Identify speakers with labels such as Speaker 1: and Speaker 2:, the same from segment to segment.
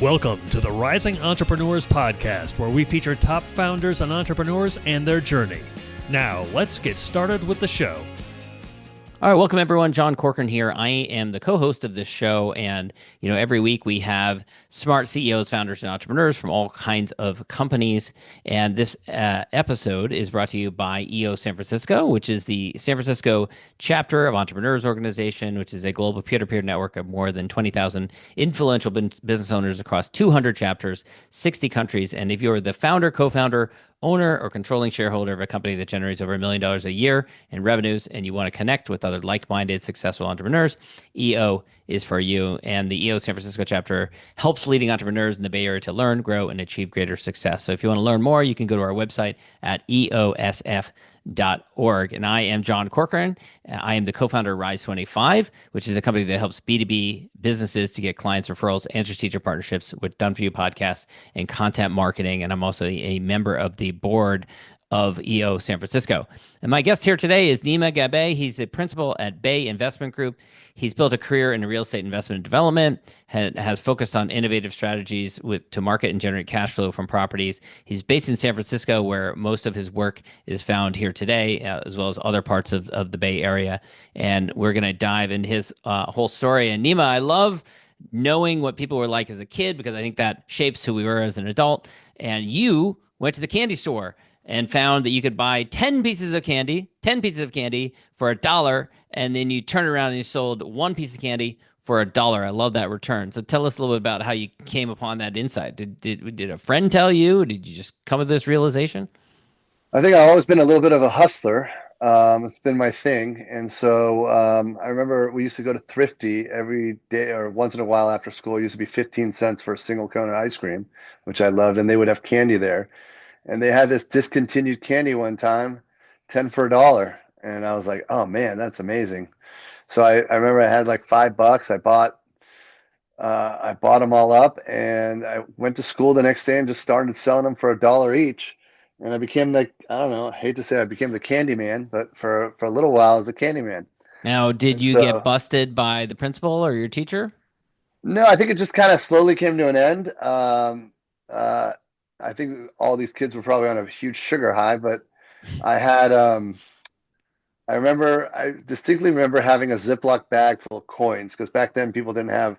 Speaker 1: Welcome to the Rising Entrepreneurs Podcast, where we feature top founders and entrepreneurs and their journey. Now, let's get started with the show.
Speaker 2: All right, welcome everyone. John Corcoran here. I am the co-host of this show, and every week we have smart CEOs, founders, and entrepreneurs from all kinds of companies. And this episode is brought to you by EO San Francisco, which is the San Francisco chapter of Entrepreneurs Organization, which is a global peer-to-peer network of more than 20,000 influential business owners across 200 chapters, 60 countries. And if you're the founder, co-founder, owner, or controlling shareholder of a company that generates over $1 million a year in revenues, and you want to connect with other like-minded, successful entrepreneurs, EO is for you. And the EO San Francisco chapter helps leading entrepreneurs in the Bay Area to learn, grow, and achieve greater success. So if you want to learn more, you can go to our website at eosf.org. And I am John Corcoran. I am the co-founder of Rise25, which is a company that helps B2B businesses to get clients, referrals, and strategic partnerships with Done For You podcasts and content marketing. And I'm also a member of the board of EO San Francisco. And my guest here today is Nima Gabbay. He's the principal at Bay Investment Group. He's built a career in real estate investment and development, has focused on innovative strategies to market and generate cash flow from properties. He's based in San Francisco, where most of his work is found here today, as well as other parts of the Bay Area. And we're going to dive in his whole story. And Nima, I love knowing what people were like as a kid, because I think that shapes who we were as an adult. And you went to the candy store and found that you could buy 10 pieces of candy for $1, and then you turn around and you sold one piece of candy for $1. I love that return. So tell us a little bit about how you came upon that insight. Did a friend tell you? Did you just come to this realization?
Speaker 3: I think I've always been a little bit of a hustler. It's been my thing. And so I remember we used to go to Thrifty every day, or once in a while after school. It used to be 15 cents for a single cone of ice cream, which I loved. And they would have candy there. And they had this discontinued candy one time, 10 for $1. And I was like, oh man, that's amazing. So I remember I had like $5. I bought them all up, and I went to school the next day and just started selling them for $1 each. And I became I hate to say I became the candy man, but for a little while I was the candy man.
Speaker 2: Now, did you get busted by the principal or your teacher?
Speaker 3: No, I think it just kind of slowly came to an end. I think all these kids were probably on a huge sugar high, but I had, I distinctly remember having a Ziploc bag full of coins, because back then people didn't have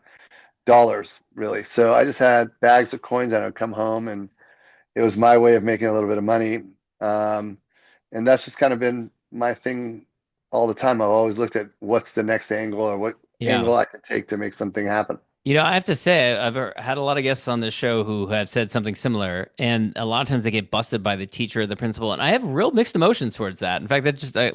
Speaker 3: dollars really. So I just had bags of coins, and I would come home, and it was my way of making a little bit of money. And that's just kind of been my thing all the time. I've always looked at what's the next angle, or what angle I can take to make something happen.
Speaker 2: I have to say, I've had a lot of guests on this show who have said something similar, and a lot of times they get busted by the teacher or the principal, and I have real mixed emotions towards that. In fact,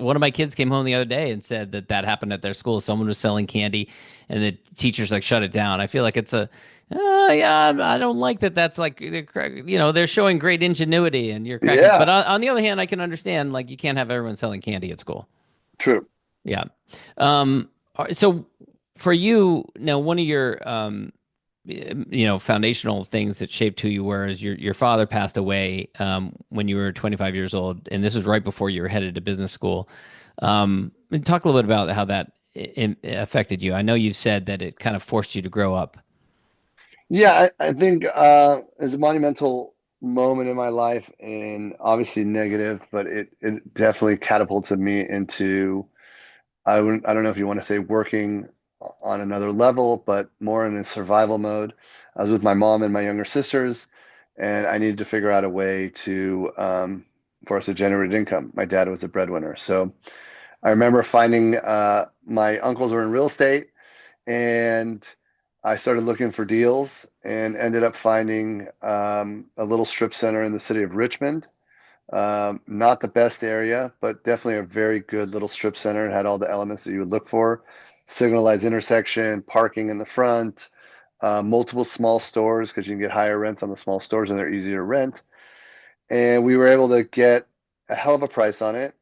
Speaker 2: one of my kids came home the other day and said that happened at their school. Someone was selling candy, and the teachers shut it down. I feel like it's I don't like that. That's they're showing great ingenuity, and you're cracking. Yeah. But on the other hand, I can understand you can't have everyone selling candy at school.
Speaker 3: True.
Speaker 2: Yeah. So for you now, one of your foundational things that shaped who you were is your father passed away when you were 25 years old, and this was right before you were headed to business school. Talk a little bit about how that affected you. I know you've said that it kind of forced you to grow up.
Speaker 3: Yeah, I think it's a monumental moment in my life, and obviously negative, but it definitely catapulted me into, I don't know if you want to say working on another level, but more in a survival mode. I was with my mom and my younger sisters, and I needed to figure out a way for us to generate income. My dad was a breadwinner. So I remember finding my uncles were in real estate, and I started looking for deals and ended up finding a little strip center in the city of Richmond. Not the best area, but definitely a very good little strip center. It had all the elements that you would look for: signalized intersection, parking in the front, multiple small stores, because you can get higher rents on the small stores and they're easier to rent. And we were able to get a hell of a price on it.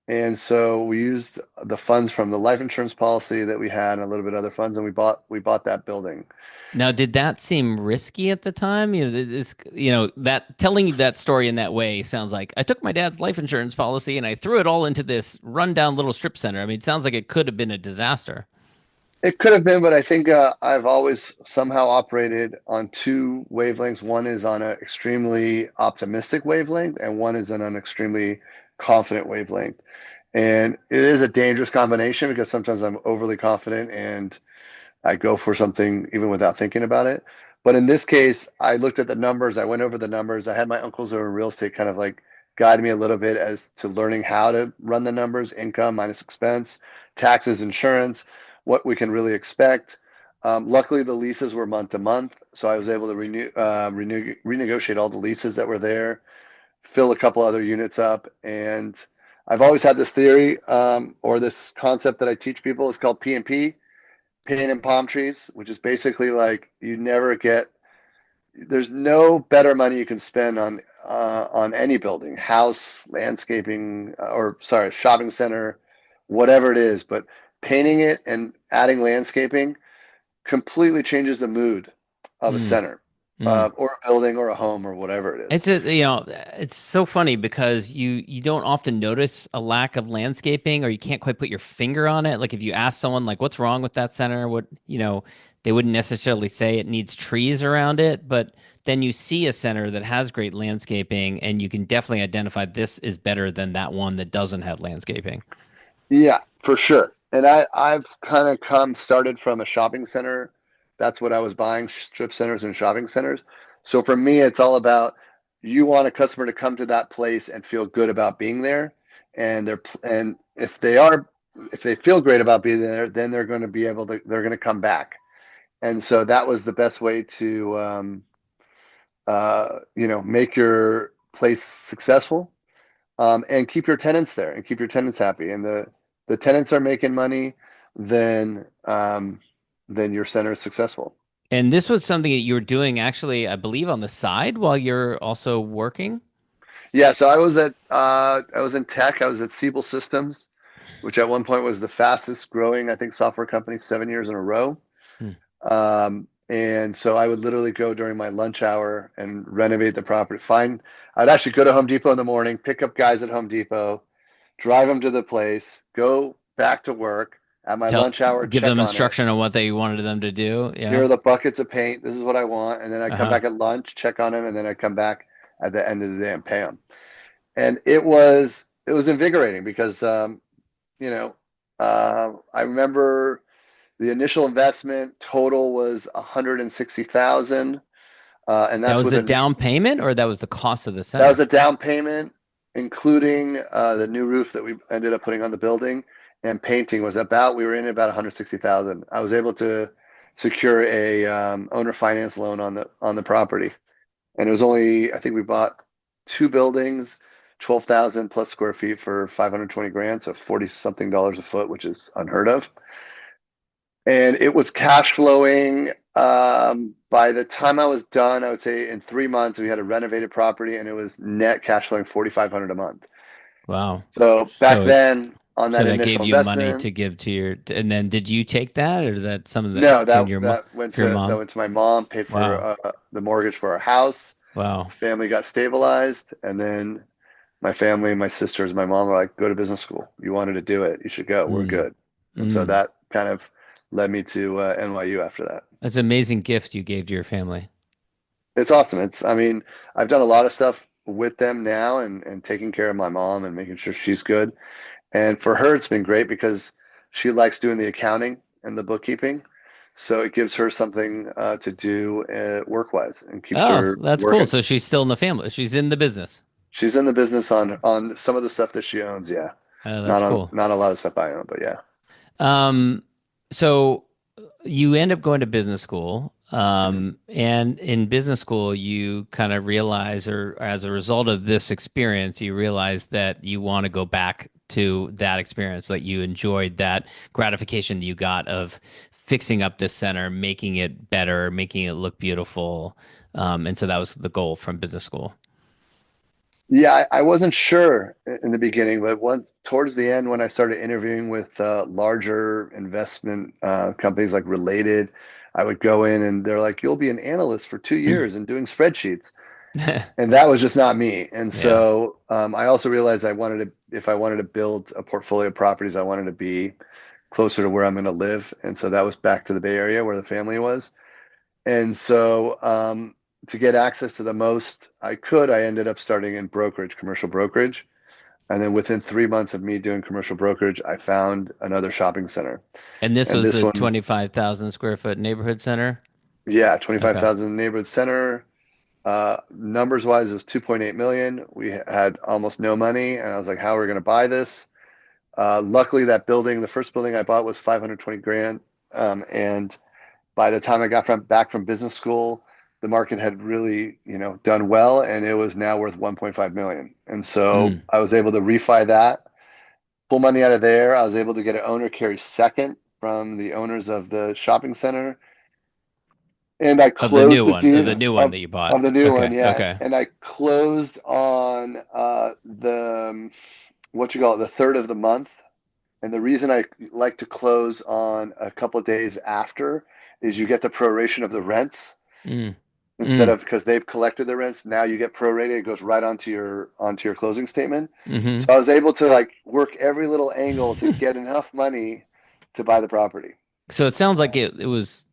Speaker 3: And so we used the funds from the life insurance policy that we had and a little bit of other funds, and we bought that building.
Speaker 2: Now, did that seem risky at the time? That telling you that story in that way sounds like I took my dad's life insurance policy and I threw it all into this rundown little strip center. I mean, it sounds like it could have been a disaster.
Speaker 3: It could have been, but I think I've always somehow operated on two wavelengths. One is on an extremely optimistic wavelength, and one is on an extremely confident wavelength. And it is a dangerous combination because sometimes I'm overly confident and I go for something even without thinking about it. But in this case, I looked at the numbers, I went over the numbers. I had my uncles who are in real estate kind of like guide me a little bit as to learning how to run the numbers, income minus expense, taxes, insurance, what we can really expect. Luckily, the leases were month to month, so I was able to renegotiate all the leases that were there, fill a couple other units up, and I've always had this theory or this concept that I teach people. It's called P&P, paint and palm trees, which is basically like you never get. There's no better money you can spend on any building, house, landscaping, or sorry, shopping center, whatever it is. But painting it and adding landscaping completely changes the mood of a
Speaker 2: Mm,
Speaker 3: center,
Speaker 2: mm.
Speaker 3: or a building, or a home, or whatever it
Speaker 2: It's
Speaker 3: is.
Speaker 2: it's so funny because you don't often notice a lack of landscaping or you can't quite put your finger on it. Like if you ask someone like what's wrong with that center, they wouldn't necessarily say it needs trees around it, but then you see a center that has great landscaping and you can definitely identify this is better than that one that doesn't have landscaping.
Speaker 3: Yeah, for sure. And I've kind of started from a shopping center. That's what I was buying, strip centers and shopping centers. So for me, it's all about you want a customer to come to that place and feel good about being there. And if they feel great about being there, then they're going to come back. And so that was the best way to, make your place successful, and keep your tenants there and keep your tenants happy. And the tenants are making money, then your center is successful.
Speaker 2: And this was something that you were doing actually, I believe, on the side while you're also working.
Speaker 3: Yeah, so I was in tech. I was at Siebel Systems, which at one point was the fastest growing, I think, software company 7 years in a row.
Speaker 2: Hmm.
Speaker 3: And so I would literally go during my lunch hour and renovate the property. I'd actually go to Home Depot in the morning, pick up guys at Home Depot, drive them to the place, go back to work at my
Speaker 2: Tell
Speaker 3: lunch hour,
Speaker 2: Give
Speaker 3: check
Speaker 2: them
Speaker 3: on it.
Speaker 2: instruction on what they wanted them to do.
Speaker 3: Here
Speaker 2: Yeah.
Speaker 3: are the buckets of paint. This is what I want. And then I come
Speaker 2: Uh-huh.
Speaker 3: back at lunch, check on them, and then I come back at the end of the day and pay them. And it was invigorating because I remember the initial investment total was 160,000, and
Speaker 2: That
Speaker 3: that's
Speaker 2: was
Speaker 3: with
Speaker 2: the
Speaker 3: a
Speaker 2: down payment or that was the cost of the
Speaker 3: that was
Speaker 2: center?
Speaker 3: a down payment, including the new roof that we ended up putting on the building, and painting was we were in about 160,000. I was able to secure a owner finance loan on the property, and it was only, I think we bought two buildings, 12,000 plus square feet for 520 grand, so 40 something dollars a foot, which is unheard of. And it was cash flowing. By the time I was done, I would say in 3 months we had a renovated property, and it was net cash flowing 4,500 a month.
Speaker 2: Wow.
Speaker 3: So back
Speaker 2: So
Speaker 3: then, on
Speaker 2: so
Speaker 3: that
Speaker 2: that
Speaker 3: initial
Speaker 2: gave you money
Speaker 3: investment,
Speaker 2: to give to and then did you take that or that some of that
Speaker 3: no,
Speaker 2: came to your mom for your
Speaker 3: that
Speaker 2: mom?
Speaker 3: went to my mom, paid
Speaker 2: Wow.
Speaker 3: for the mortgage for our house.
Speaker 2: Wow.
Speaker 3: Family got stabilized, and then my family, my sisters, my mom were like, "Go to business school. You wanted to do it. You should go. We're
Speaker 2: Mm.
Speaker 3: good." And so
Speaker 2: Mm.
Speaker 3: that kind of led me to NYU after that.
Speaker 2: That's an amazing gift you gave to your family.
Speaker 3: It's awesome. I mean, I've done a lot of stuff with them now, and taking care of my mom and making sure she's good. And for her, it's been great because she likes doing the accounting and the bookkeeping. So it gives her something to do work-wise, and keeps
Speaker 2: Oh,
Speaker 3: her
Speaker 2: that's cool.
Speaker 3: working.
Speaker 2: So she's still in the family. She's in the business.
Speaker 3: She's in the business on some of the stuff that she owns. Yeah,
Speaker 2: Oh, that's cool.
Speaker 3: not a lot of stuff I own, but yeah.
Speaker 2: Um, so you end up going to business school.
Speaker 3: Mhm.
Speaker 2: And in business school, you kind of realize, or as a result of this experience, you realize that you want to go back to that experience, that you enjoyed that gratification that you got of fixing up this center, making it better, making it look beautiful. And so that was the goal from business school.
Speaker 3: Yeah, I wasn't sure in the beginning, but once towards the end, when I started interviewing with larger investment companies like Related, I would go in and they're like, "You'll be an analyst for 2 years and doing spreadsheets," and that was just not me. And
Speaker 2: Yeah.
Speaker 3: so I also realized if I wanted to build a portfolio of properties, I wanted to be closer to where I'm going to live. And so that was back to the Bay Area where the family was. And so to get access to the most I could, I ended up starting in brokerage, commercial brokerage. And then within 3 months of me doing commercial brokerage, I found another shopping center.
Speaker 2: And this
Speaker 3: And
Speaker 2: was
Speaker 3: this
Speaker 2: the
Speaker 3: one,
Speaker 2: 25,000 square foot neighborhood center?
Speaker 3: yeah,
Speaker 2: Okay.
Speaker 3: 25,000 neighborhood center. Numbers wise, it was 2.8 million. We had almost no money. And I was like, how are we going to buy this? Luckily, that building, the first building I bought was 520 grand. And by the time I got back from business school, the market had really, done well, and it was now worth 1.5 million. And so
Speaker 2: Mm.
Speaker 3: I was able to refi that, pull money out of there. I was able to get an owner carry second from the owners of the shopping center, and I closed the
Speaker 2: Of the
Speaker 3: deal
Speaker 2: new one
Speaker 3: of
Speaker 2: that you bought.
Speaker 3: of the new one,
Speaker 2: Okay.
Speaker 3: yeah.
Speaker 2: Okay.
Speaker 3: And I closed on the what you call it, the third of the month. And the reason I like to close on a couple of days after is you get the proration of the rents
Speaker 2: Mm.
Speaker 3: instead
Speaker 2: Mm.
Speaker 3: of because they've collected the rents. Now you get prorated. It goes right onto your closing statement.
Speaker 2: Mm-hmm.
Speaker 3: So I was able to like work every little angle to get enough money to buy the property.
Speaker 2: So it sounds like it was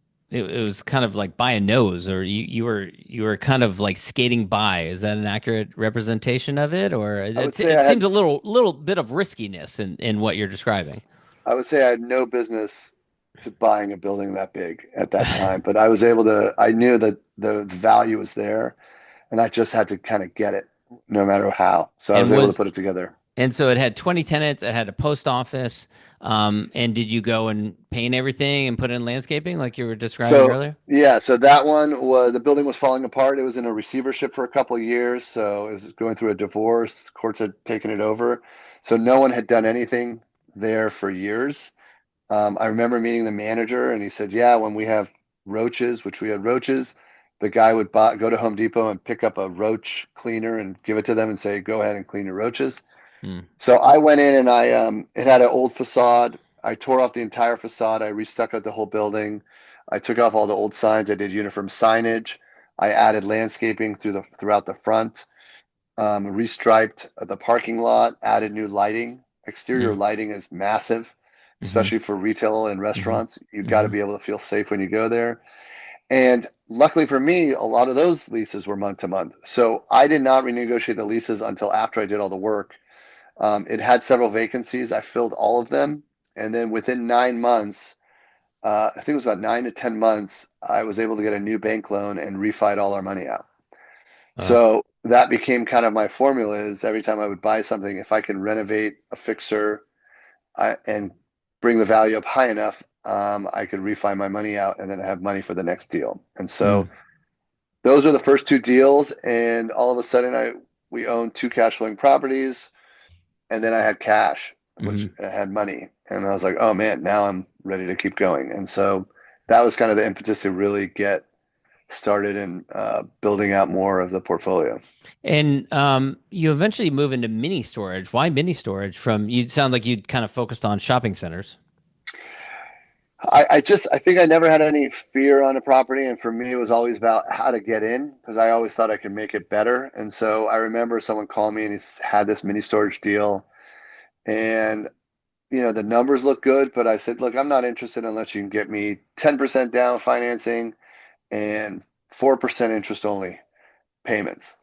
Speaker 2: kind of like by a nose, or you were kind of like skating by. Is that an accurate representation of it, or
Speaker 3: I would say
Speaker 2: it
Speaker 3: I
Speaker 2: seems
Speaker 3: had
Speaker 2: a little bit of riskiness in what you're describing?
Speaker 3: I would say I had no business to buying a building that big at that time, but I was able to. I knew that the value was there, and I just had to kind of get it, no matter how. So I was
Speaker 2: And
Speaker 3: able to
Speaker 2: was
Speaker 3: put it together.
Speaker 2: and so it had 20 tenants. It had a post office. And did you go and paint everything and put in landscaping like you were describing
Speaker 3: So
Speaker 2: earlier?
Speaker 3: yeah, so that one was the building was falling apart. It was in a receivership for a couple of years, so it was going through a divorce. Courts had taken it over, so no one had done anything there for years. I remember meeting the manager, and he said, "Yeah, when we have roaches, which we had roaches, the guy would go to Home Depot and pick up a roach cleaner and give it to them and say, 'Go ahead and clean your roaches.'"
Speaker 2: Hmm.
Speaker 3: So I went in and it had an old facade. I tore off the entire facade. I restuccoed the whole building. I took off all the old signs. I did uniform signage. I added landscaping throughout the front. Restriped the parking lot. Added new lighting. Exterior
Speaker 2: Mm.
Speaker 3: lighting is massive,
Speaker 2: Mm-hmm.
Speaker 3: especially for retail and
Speaker 2: Mm-hmm.
Speaker 3: restaurants. You've got to
Speaker 2: Mm-hmm.
Speaker 3: be able to feel safe when you go there. And luckily for me, a lot of those leases were month to month. So I did not renegotiate the leases until after I did all the work. It had several vacancies. I filled all of them. And then within 9 months, I think it was about 9 to 10 months, I was able to get a new bank loan and refied all our money out.
Speaker 2: Uh,
Speaker 3: So that became kind of my formula is every time I would buy something, if I can renovate a fixer and bring the value up high enough, I could refi my money out and then have money for the next deal. And so
Speaker 2: mm.
Speaker 3: those are the first two deals. And all of a sudden, we owned two cash flowing properties. And then I had cash, which
Speaker 2: Mm-hmm.
Speaker 3: I had money, and I was like, oh man, now I'm ready to keep going. And so that was kind of the impetus to really get started in building out more of the portfolio.
Speaker 2: And you eventually move into mini storage. Why mini storage? From you sound like you kind of focused on shopping centers.
Speaker 3: I think I never had any fear on a property, and for me, it was always about how to get in because I always thought I could make it better. And so I remember someone called me and he had this mini storage deal, and the numbers look good, but I said, look, I'm not interested unless you can get me 10% down financing and 4% interest only payments.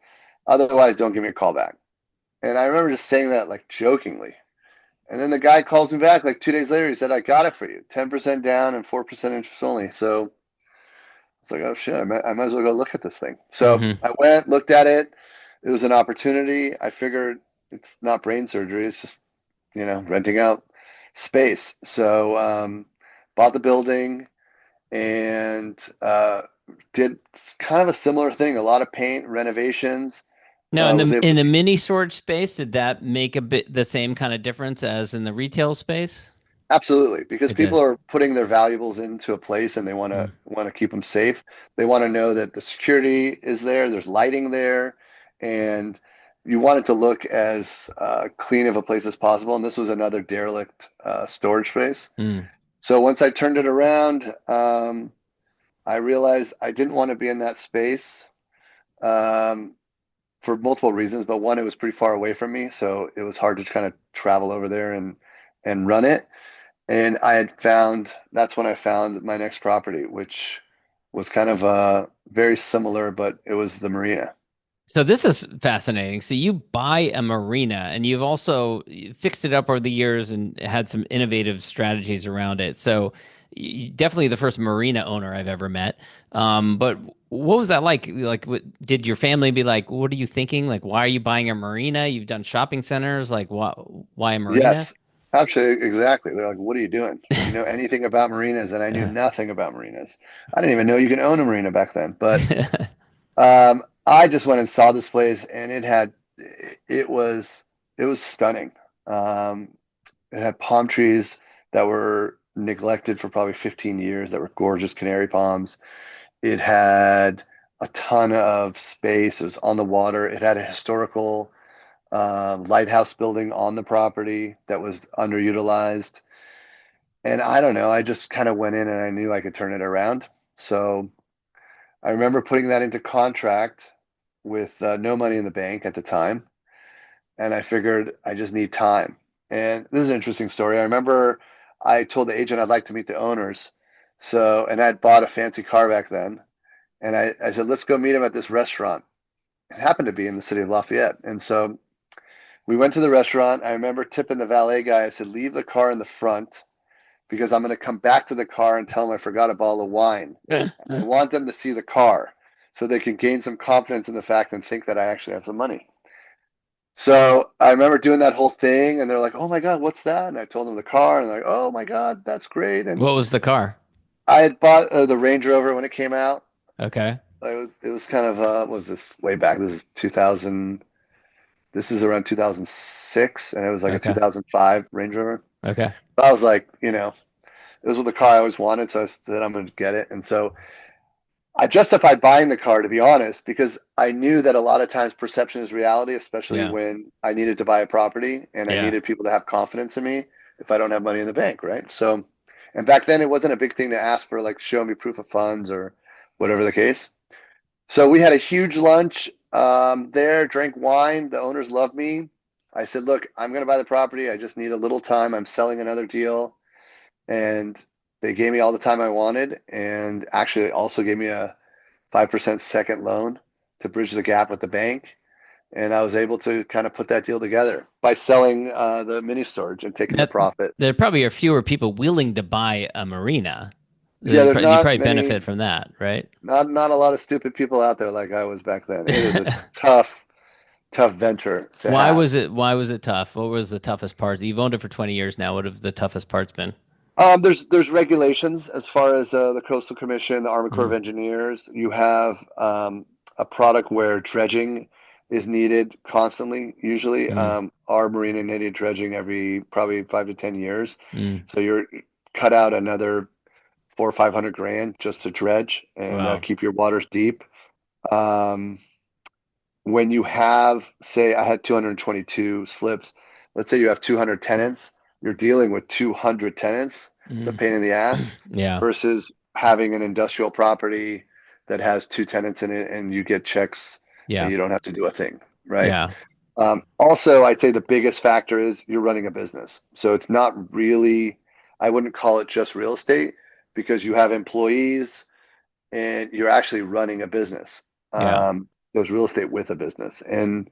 Speaker 3: Otherwise, don't give me a call back. And I remember just saying that like jokingly. And then the guy calls me back like 2 days later. He said, I got it for you, 10% down and 4% interest only. So it's like, oh shit, I might as well go look at this thing. So
Speaker 2: Mm-hmm.
Speaker 3: I went, looked at it. It was an opportunity. I figured it's not brain surgery. It's just, renting out space. So bought the building and did kind of a similar thing. A lot of paint renovations.
Speaker 2: Now, in
Speaker 3: Was
Speaker 2: the
Speaker 3: able to
Speaker 2: mini storage space, did that make a bit the same kind of difference as in the retail space?
Speaker 3: absolutely because
Speaker 2: It
Speaker 3: people
Speaker 2: did.
Speaker 3: are putting their valuables into a place and they want to
Speaker 2: Mm.
Speaker 3: keep them safe. They want to know that the security is there. There's lighting there, and you want it to look as clean of a place as possible. And this was another derelict storage space.
Speaker 2: Mm.
Speaker 3: So once I turned it around, I realized I didn't want to be in that space. Um, for multiple reasons, but one, it was pretty far away from me, so it was hard to kind of travel over there and run it. And that's when I found my next property, which was kind of very similar, but it was the marina.
Speaker 2: So this is fascinating. So you buy a marina and you've also fixed it up over the years and had some innovative strategies around it. So definitely the first marina owner I've ever met. But what was that like? Like, did your family be like, "What are you thinking? Like, why are you buying a marina? You've done shopping centers. Like, why a marina?"
Speaker 3: Yes, absolutely, exactly. They're like, "What are you doing? Do you know anything about marinas?" And I knew nothing about marinas. I didn't even know you can own a marina back then. But I just went and saw this place, and it was it was stunning. Um, it had palm trees that were neglected for probably 15 years that were gorgeous canary palms. It had a ton of space. It was on the water. It had a historical lighthouse building on the property that was underutilized. And I don't know, I just kind of went in and I knew I could turn it around. So I remember putting that into contract with no money in the bank at the time. And I figured I just need time. And this is an interesting story. I remember I told the agent I'd like to meet the owners. So, and I'd bought a fancy car back then. And I said, let's go meet him at this restaurant. It happened to be in the city of Lafayette. And so we went to the restaurant. I remember tipping the valet guy. I said, leave the car in the front because I'm going to come back to the car and tell them I forgot a bottle of wine. And I want them to see the car so they can gain some confidence in the fact and think that I actually have some money. So I remember doing that whole thing, and they're like, "Oh my God, what's that?" And I told them the car, and they're like, "Oh my God, that's great." And
Speaker 2: What was the car?
Speaker 3: I had bought the Range Rover when it came out.
Speaker 2: Okay.
Speaker 3: It was kind of what was this way back? This is 2000. This is around 2006, and it was like a
Speaker 2: Okay.
Speaker 3: 2005 Range Rover.
Speaker 2: Okay.
Speaker 3: But I was like, it was the car I always wanted, so I said I'm going to get it. And so I justified buying the car, to be honest, because I knew that a lot of times perception is reality, especially
Speaker 2: Yeah.
Speaker 3: when I needed to buy a property and I
Speaker 2: Yeah.
Speaker 3: needed people to have confidence in me if I don't have money in the bank, right? So, and back then it wasn't a big thing to ask for, like, show me proof of funds or whatever the case. So we had a huge lunch there, drank wine. The owners loved me. I said, look, I'm going to buy the property. I just need a little time. I'm selling another deal. And they gave me all the time I wanted and actually also gave me a 5% second loan to bridge the gap with the bank. And I was able to kind of put that deal together by selling the mini storage and taking the
Speaker 2: That
Speaker 3: profit.
Speaker 2: there probably are fewer people willing to buy a marina.
Speaker 3: Yeah, there's
Speaker 2: You
Speaker 3: not
Speaker 2: probably benefit
Speaker 3: many,
Speaker 2: from that, right?
Speaker 3: not a lot of stupid people out there like I was back then. It is a tough venture to have.
Speaker 2: Why was it tough? What was the toughest part? You've owned it for 20 years now. What have the toughest parts been?
Speaker 3: There's regulations as far as the Coastal Commission, the Army Corps of
Speaker 2: Mm,
Speaker 3: Engineers. You have a product where dredging is needed constantly. Usually,
Speaker 2: mm,
Speaker 3: our marina needed dredging every probably 5 to 10 years.
Speaker 2: mm.
Speaker 3: So you're cut out another 400 or 500 grand just to dredge and
Speaker 2: Wow.
Speaker 3: keep your waters deep. Um, when you have, say, I had 222 slips. Let's say you have 200 tenants, you're dealing with 200 tenants. It's a
Speaker 2: Mm.
Speaker 3: pain in the ass
Speaker 2: Yeah.
Speaker 3: versus having an industrial property that has two tenants in it and you get checks and
Speaker 2: Yeah.
Speaker 3: you don't have to do a thing, right?
Speaker 2: Yeah.
Speaker 3: Also, I'd say the biggest factor is you're running a business. So it's not really, I wouldn't call it just real estate because you have employees and you're actually running a business.
Speaker 2: Yeah.
Speaker 3: There's real estate with a business. And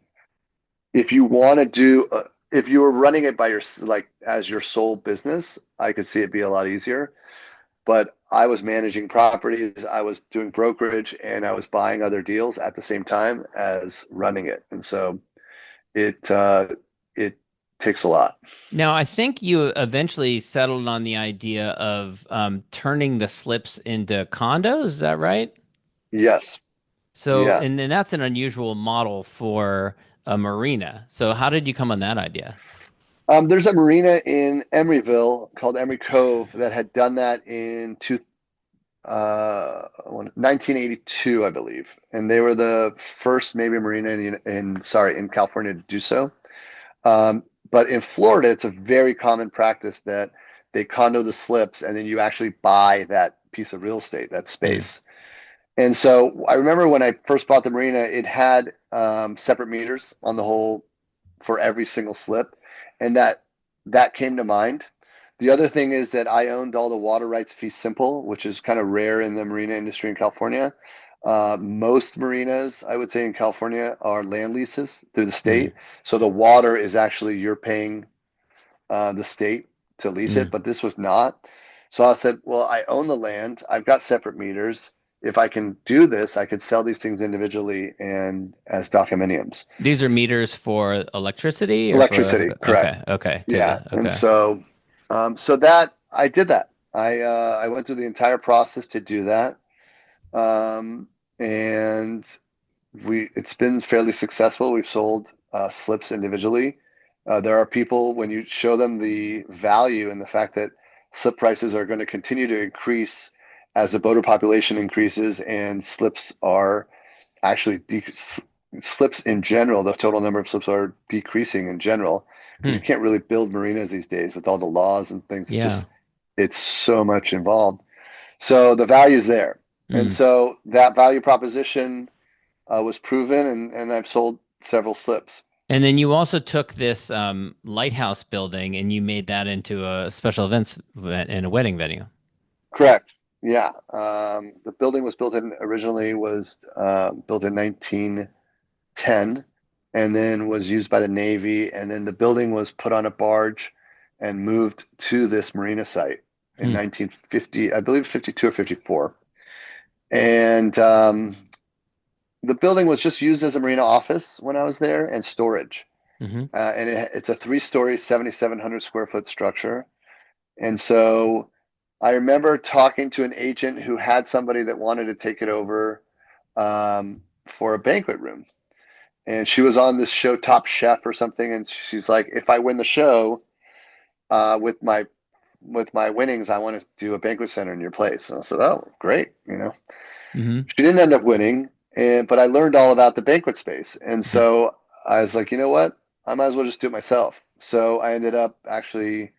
Speaker 3: if you want to do, if you were running it by your, like as your sole business, I could see it be a lot easier. But I was managing properties, I was doing brokerage, and I was buying other deals at the same time as running it. And so it takes a lot.
Speaker 2: Now, I think you eventually settled on the idea of turning the slips into condos. Is that right?
Speaker 3: Yes.
Speaker 2: So,
Speaker 3: Yeah.
Speaker 2: and that's an unusual model for a marina. So, how did you come on that idea?
Speaker 3: There's a marina in Emeryville called Emery Cove that had done that in 1982, I believe, and they were the first maybe marina in California to do so. But in Florida, it's a very common practice that they condo the slips and then you actually buy that piece of real estate, that
Speaker 2: Mm,
Speaker 3: space. And so I remember when I first bought the marina, it had separate meters on the whole for every single slip, and that came to mind. The other thing is that I owned all the water rights fee simple, which is kind of rare in the marina industry in California. Most marinas, I would say in California, are land leases through the
Speaker 2: Mm,
Speaker 3: state. So the water is actually you're paying the state to lease it,
Speaker 2: mm.
Speaker 3: but this was not. So I said, well, I own the land. I've got separate meters. If I can do this, I could sell these things individually and as condominiums.
Speaker 2: These are meters for electricity or
Speaker 3: Electricity,
Speaker 2: for,
Speaker 3: correct.
Speaker 2: okay, okay, to
Speaker 3: Yeah.
Speaker 2: the,
Speaker 3: And
Speaker 2: okay.
Speaker 3: so, so that I did that. I went through the entire process to do that. Um, and it's been fairly successful. We've sold slips individually. There are people, when you show them the value and the fact that slip prices are going to continue to increase as the boater population increases and slips are actually slips in general, the total number of slips are decreasing in general because
Speaker 2: Hmm.
Speaker 3: you can't really build marinas these days with all the laws and things.
Speaker 2: Yeah.
Speaker 3: It's so much involved. So the value is there. And
Speaker 2: Mm.
Speaker 3: so that value proposition was proven, and I've sold several slips.
Speaker 2: And then you also took this lighthouse building and you made that into a special events and a wedding venue.
Speaker 3: Correct. Yeah. The building was built in originally was built in 1910 and then was used by the Navy. And then the building was put on a barge and moved to this marina site in
Speaker 2: Hmm.
Speaker 3: 1950, I believe 52 or 54. And the building was just used as a marina office when I was there and storage.
Speaker 2: Hmm.
Speaker 3: And it's a three-story, 7,700 square foot structure. And so I remember talking to an agent who had somebody that wanted to take it over for a banquet room. And she was on this show, Top Chef or something. And she's like, if I win the show with my winnings, I want to do a banquet center in your place. And I said, oh, great.
Speaker 2: Hmm.
Speaker 3: She didn't end up winning, but I learned all about the banquet space. And so I was like, you know what? I might as well just do it myself. So I ended up actually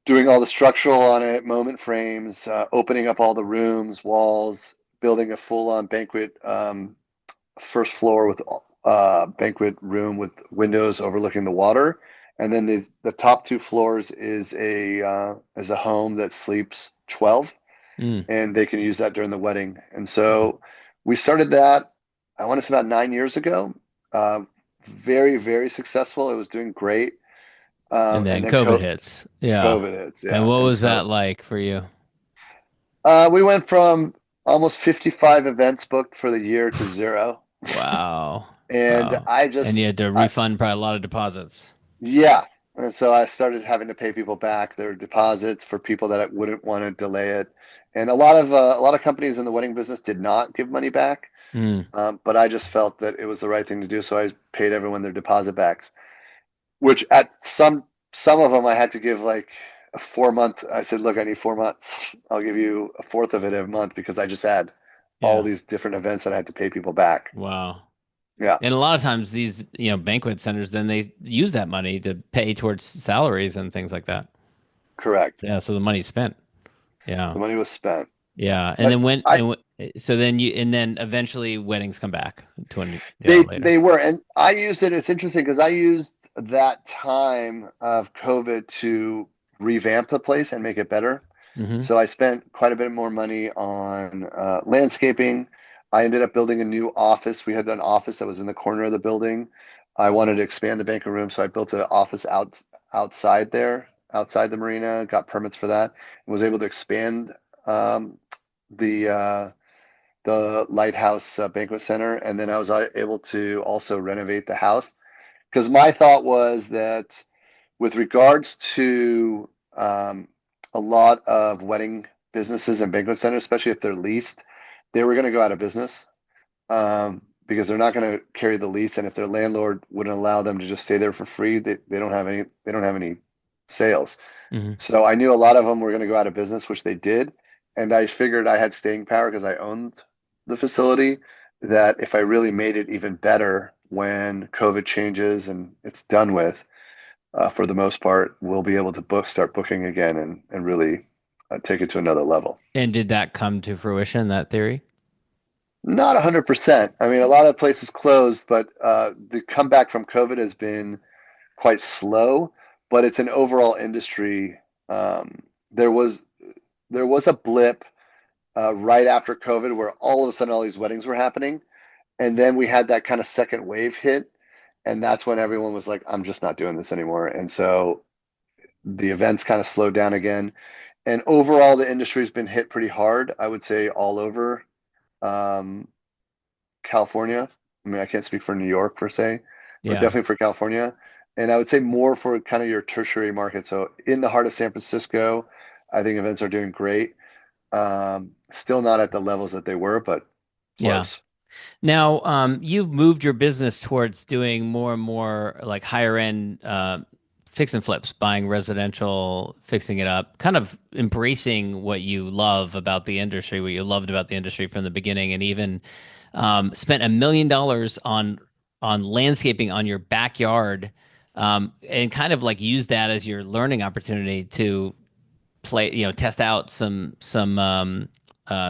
Speaker 3: doing all the structural on it, moment frames, opening up all the rooms, walls, building a full-on banquet first floor with banquet room with windows overlooking the water, and then the top two floors is a home that sleeps 12,
Speaker 2: Mm.
Speaker 3: and they can use that during the wedding. And so we started that. I want to say about 9 years ago. Uh, Very, very successful. It was doing great.
Speaker 2: And
Speaker 3: And
Speaker 2: then
Speaker 3: then
Speaker 2: COVID hits. Yeah.
Speaker 3: COVID hits,
Speaker 2: And
Speaker 3: yeah.
Speaker 2: what
Speaker 3: And
Speaker 2: was
Speaker 3: so
Speaker 2: that like for you?
Speaker 3: we went from almost 55 events booked for the year to zero.
Speaker 2: Wow.
Speaker 3: And
Speaker 2: Wow. And you had to
Speaker 3: I,
Speaker 2: refund probably a lot of deposits.
Speaker 3: yeah. And so I started having to pay people back their deposits for people that wouldn't want to delay it. And a lot of companies in the wedding business did not give money back.
Speaker 2: Mm.
Speaker 3: But I just felt that it was the right thing to do. So I paid everyone their deposit backs, which at some of them I had to give like a 4 month. I said, look, I need 4 months. I'll give you a fourth of it a month because I just had all
Speaker 2: Yeah.
Speaker 3: these different events that I had to pay people back.
Speaker 2: Wow.
Speaker 3: Yeah,
Speaker 2: And a lot of times these, banquet centers, then they use that money to pay towards salaries and things like that.
Speaker 3: correct.
Speaker 2: Yeah, so the money's spent. Yeah.
Speaker 3: The money was spent.
Speaker 2: Yeah. And
Speaker 3: But
Speaker 2: then
Speaker 3: I
Speaker 2: so then and then eventually weddings come back 20, later.
Speaker 3: they were, and I used it. It's interesting because I used that time of COVID to revamp the place and make it better.
Speaker 2: Hmm.
Speaker 3: So I spent quite a bit more money on landscaping. I ended up building a new office. We had an office that was in the corner of the building. I wanted to expand the banquet room, so I built an office outside there, outside the marina. Got permits for that, and was able to expand um, the uh, the lighthouse banquet center. And then I was able to also renovate the house because my thought was that with regards to a lot of wedding businesses and banquet centers, especially if they're leased, they were going to go out of business because they're not going to carry the lease, and if their landlord wouldn't allow them to just stay there for free, they don't have any sales.
Speaker 2: Hmm.
Speaker 3: So I knew a lot of them were going to go out of business, which they did, and I figured I had staying power because I owned the facility. That if I really made it even better when COVID changes and it's done with, for the most part, we'll be able to start booking again and really take it to another level.
Speaker 2: And did that come to fruition, that theory?
Speaker 3: Not 100%. I mean, a lot of places closed, but the comeback from COVID has been quite slow, but it's an overall industry Um, there was there was a blip right after COVID where all of a sudden all these weddings were happening, and then we had that kind of second wave hit, and that's when everyone was like, "I'm just not doing this anymore." And so the events kind of slowed down again. And overall, the industry's been hit pretty hard, I would say, all over um, California. I mean, I can't speak for New York per se, but
Speaker 2: Yeah.
Speaker 3: definitely for California. And I would say more for kind of your tertiary market. So in the heart of San Francisco, I think events are doing great. Still not at the levels that they were, but
Speaker 2: Yeah.
Speaker 3: close.
Speaker 2: Now, you've moved your business towards doing more and more like higher end fix and flips, buying residential, fixing it up, kind of embracing what you love about the industry, what you loved about the industry from the beginning, and even spent $1 million on landscaping on your backyard, and kind of like use that as your learning opportunity to play, test out some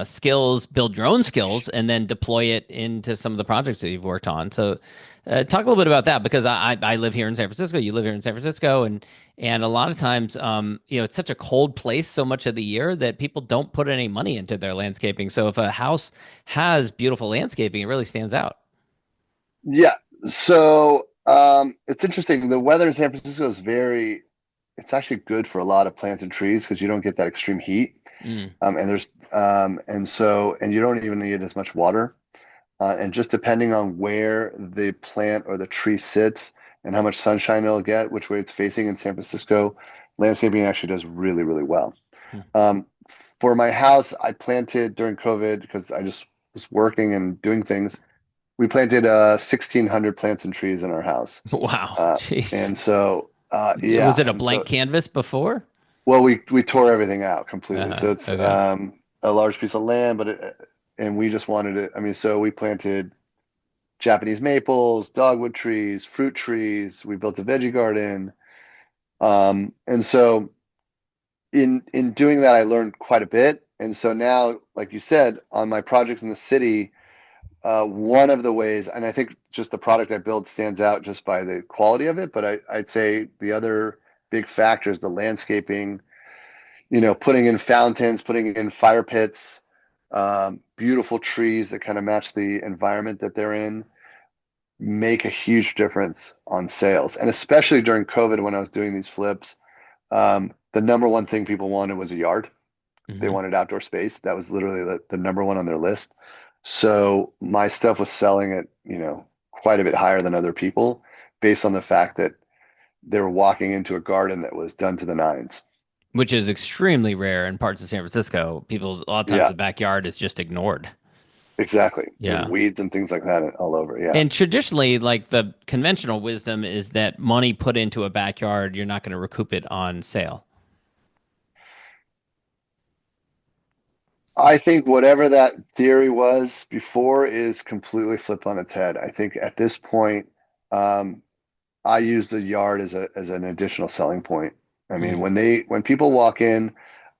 Speaker 2: skills, build your own skills, and then deploy it into some of the projects that you've worked on. So, talk a little bit about that because I live here in San Francisco. You live here in San Francisco, and a lot of times, it's such a cold place so much of the year that people don't put any money into their landscaping. So, if a house has beautiful landscaping, it really stands out.
Speaker 3: Yeah. So it's interesting. The weather in San Francisco is it's actually good for a lot of plants and trees because you don't get that extreme heat.
Speaker 2: Mm.
Speaker 3: And you don't even need as much water. And just depending on where the plant or the tree sits and how much sunshine it'll get, which way it's facing in San Francisco, landscaping actually does really, really well.
Speaker 2: Hmm.
Speaker 3: Um, for my house, I planted during COVID because I just was working and doing things. We planted 1,600 plants and trees in our house.
Speaker 2: Wow,
Speaker 3: Uh,
Speaker 2: jeez.
Speaker 3: and so,
Speaker 2: Was
Speaker 3: yeah,
Speaker 2: it a
Speaker 3: and
Speaker 2: blank
Speaker 3: so,
Speaker 2: canvas before?
Speaker 3: well, we tore everything out completely. So it's
Speaker 2: Okay.
Speaker 3: a large piece of land, and we just wanted it. I mean, so we planted Japanese maples, dogwood trees, fruit trees. We built a veggie garden. And so in doing that, I learned quite a bit. And so now, like you said, on my projects in the city, one of the ways, and I think just the product I build stands out just by the quality of it, but I'd say the other big factor is the landscaping, putting in fountains, putting in fire pits, beautiful trees that kind of match the environment that they're in, make a huge difference on sales. And especially during COVID when I was doing these flips, the number one thing people wanted was a yard. They
Speaker 2: Hmm.
Speaker 3: wanted outdoor space. That was literally the number one on their list. So my stuff was selling at, quite a bit higher than other people based on the fact that they were walking into a garden that was done to the nines.
Speaker 2: Which is extremely rare in parts of San Francisco. People, a lot of times,
Speaker 3: Yeah,
Speaker 2: the backyard is just ignored.
Speaker 3: exactly. With
Speaker 2: Yeah.
Speaker 3: weeds and things like that all over. Yeah.
Speaker 2: And traditionally, like the conventional wisdom is that money put into a backyard, you're not going to recoup it on sale.
Speaker 3: I think whatever that theory was before is completely flipped on its head. I think at this point, um, I use the yard as an additional selling point. I mean,
Speaker 2: Mm.
Speaker 3: when people walk in,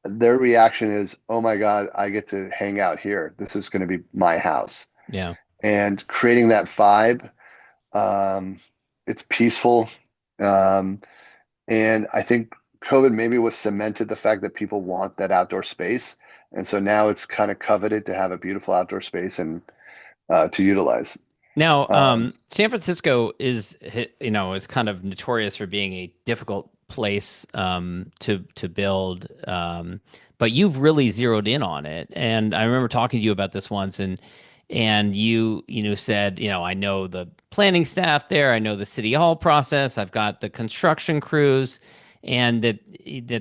Speaker 3: their reaction is, "Oh my God, I get to hang out here. This is going to be my house."
Speaker 2: Yeah.
Speaker 3: And creating that vibe, um, it's peaceful. Um, and I think COVID maybe was cemented the fact that people want that outdoor space. And so now it's kind of coveted to have a beautiful outdoor space and to utilize.
Speaker 2: Now,
Speaker 3: Um,
Speaker 2: San Francisco is kind of notorious for being a difficult place to build, but you've really zeroed in on it. And I remember talking to you about this once, and you said, I know the planning staff there, I know the city hall process, I've got the construction crews, and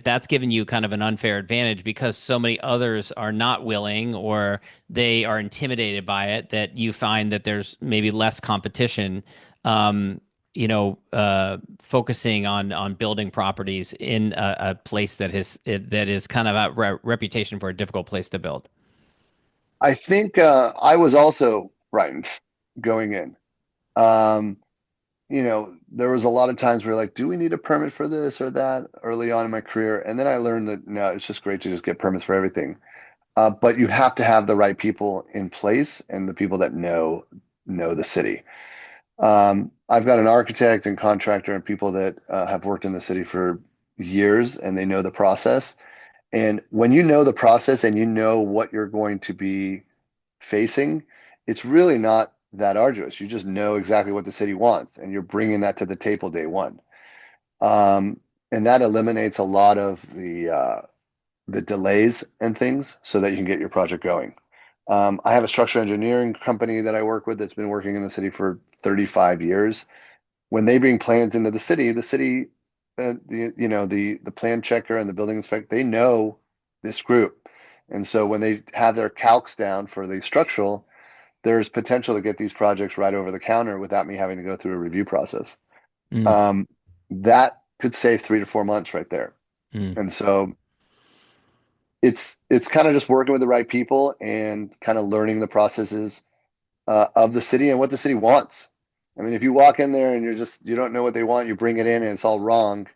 Speaker 2: that's given you kind of an unfair advantage because so many others are not willing or they are intimidated by it that you find that there's maybe less competition, um, focusing on building properties in a place that is kind of a reputation for a difficult place to build.
Speaker 3: I think I was also frightened going in. Um, there was a lot of times where like, do we need a permit for this or that early on in my career? And then I learned that no, it's just great to just get permits for everything. But you have to have the right people in place and the people that know the city. I've got an architect and contractor and people that have worked in the city for years and they know the process. And when you know the process and you know what you're going to be facing, it's really not that arduous. You just know exactly what the city wants and you're bringing that to the table day one. And that eliminates a lot of the delays and things so that you can get your project going. I have a structural engineering company that I work with that's been working in the city for 35 years. When they bring plans into the city, the plan checker and the building inspector, they know this group, and so when they have their calcs down for the structural, there's potential to get these projects right over the counter without me having to go through a review process.
Speaker 2: Mm,
Speaker 3: Um, that could save 3 to 4 months right there,
Speaker 2: mm.
Speaker 3: and so it's kind of just working with the right people and kind of learning the processes of the city and what the city wants. I mean, if you walk in there and you don't know what they want, you bring it in and it's all wrong,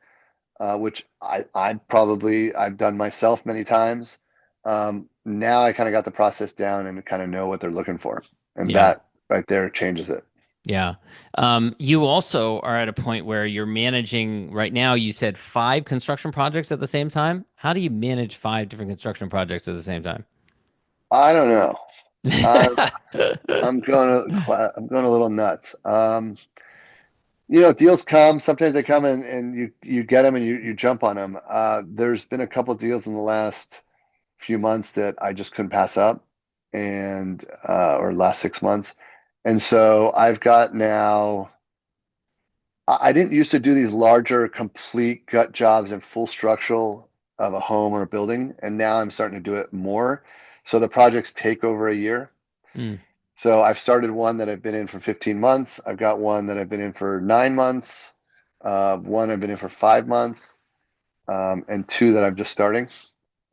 Speaker 3: which I've done myself many times. Now I kind of got the process down and kind of know what they're looking for, and
Speaker 2: Yeah.
Speaker 3: that right there changes it.
Speaker 2: Yeah. You also are at a point where you're managing right now, you said 5 construction projects at the same time. How do you manage 5 different construction projects at the same time?
Speaker 3: I don't know. I, I'm going a little nuts. Deals come. Sometimes they come and you get them and you jump on them. There's been a couple of deals in the last few months that I just couldn't pass up, and or last 6 months. And so I've got now. I didn't used to do these larger, complete gut jobs and full structural of a home or a building, and now I'm starting to do it more. So the projects take over a year.
Speaker 2: Mm,
Speaker 3: So I've started one that I've been in for 15 months. I've got one that I've been in for 9 months. One I've been in for 5 months, and two that I'm just starting.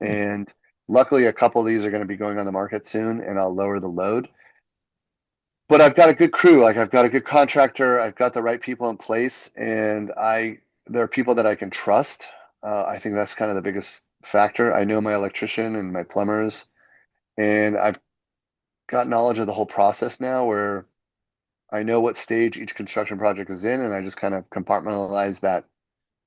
Speaker 3: And luckily, a couple of these are going to be going on the market soon, and I'll lower the load. But I've got a good crew. Like I've got a good contractor. I've got the right people in place, and there are people that I can trust. I think that's kind of the biggest factor. I know my electrician and my plumbers, and I've got knowledge of the whole process now where I know what stage each construction project is in, and I just kind of compartmentalize that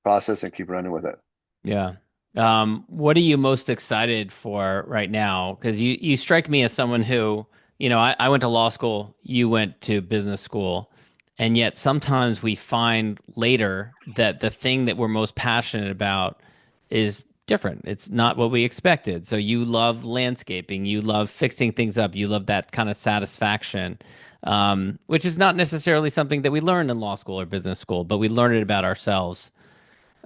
Speaker 3: process and keep running with it.
Speaker 2: yeah. What are you most excited for right now? Because you strike me as someone who, I went to law school, you went to business school, and yet sometimes we find later that the thing that we're most passionate about is different. It's not what we expected. So you love landscaping, you love fixing things up, you love that kind of satisfaction, which is not necessarily something that we learn in law school or business school, but we learn it about ourselves.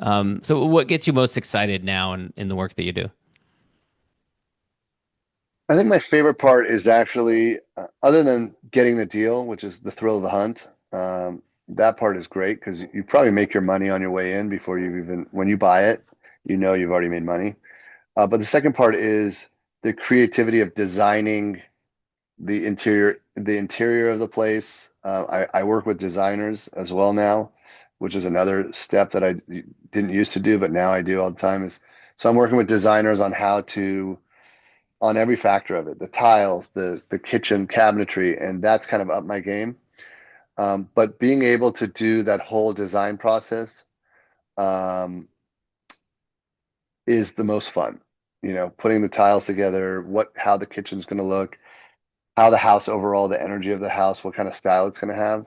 Speaker 2: So what gets you most excited now in the work that you do?
Speaker 3: I think my favorite part is actually, other than getting the deal, which is the thrill of the hunt. That part is great because you probably make your money on your way in before when you buy it, you've already made money. But the second part is the creativity of designing the interior of the place. I work with designers as well now, which is another step that I didn't used to do, but now I do all the time. So I'm working with designers on every factor of it, the tiles, the kitchen cabinetry, and that's kind of up my game. But being able to do that whole design process um, is the most fun. Putting the tiles together, how the kitchen's going to look, how the house overall, the energy of the house, what kind of style it's going to have.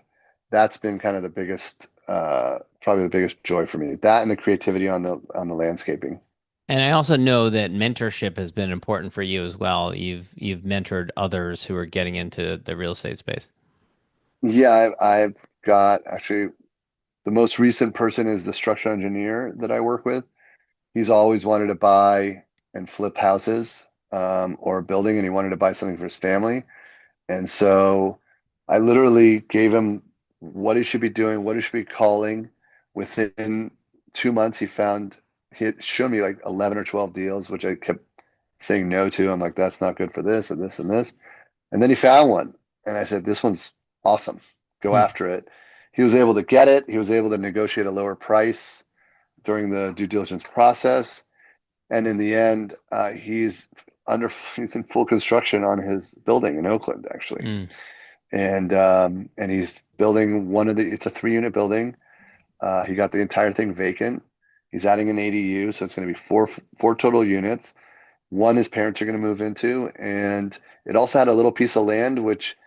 Speaker 3: That's been kind of probably the biggest joy for me. That and the creativity on the landscaping.
Speaker 2: And I also know that mentorship has been important for you as well. You've mentored others who are getting into the real estate space.
Speaker 3: Yeah, I've got actually the most recent person is the structural engineer that I work with. He's always wanted to buy and flip houses, or a building, and he wanted to buy something for his family. And so I literally gave him what he should be doing, what he should be calling. Within 2 months, he had shown me like 11 or 12 deals, which I kept saying no to. I'm like, that's not good for this and this and this. And then he found one. And I said, this one's awesome. Go
Speaker 2: Hmm.
Speaker 3: after it. He was able to get it. He was able to negotiate a lower price during the due diligence process. And in the end, he's in full construction on his building in Oakland, actually.
Speaker 2: Mm.
Speaker 3: And he's building it's a 3-unit building. He got the entire thing vacant. He's adding an ADU, so it's going to be four total units. One his parents are going to move into, and it also had a little piece of land which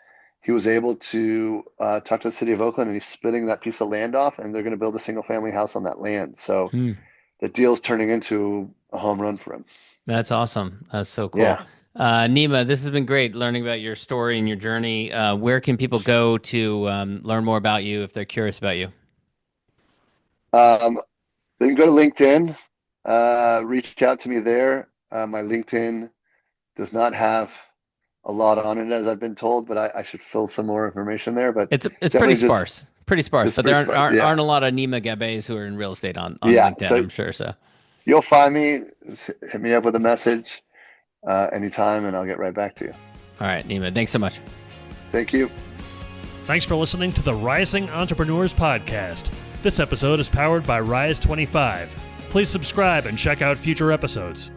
Speaker 3: he was able to talk to the city of Oakland, and he's splitting that piece of land off, and they're going to build a single family house on that land. So the deal's turning into a home run for him.
Speaker 2: That's awesome. That's so cool.
Speaker 3: Yeah.
Speaker 2: Nima, this has been great learning about your story and your journey. Where can people go to learn more about you if they're curious about you?
Speaker 3: They can go to LinkedIn, reach out to me there. My LinkedIn does not have a lot on it, as I've been told, but I should fill some more information there. But
Speaker 2: it's pretty sparse, but there aren't a lot of Nima Gabbays who are in real estate on LinkedIn, so I'm sure. So
Speaker 3: you'll find me, hit me up with a message anytime, and I'll get right back to you.
Speaker 2: All right, Nima, thanks so much.
Speaker 3: Thank you.
Speaker 1: Thanks for listening to the Rising Entrepreneurs Podcast. This episode is powered by Rise 25. Please subscribe and check out future episodes.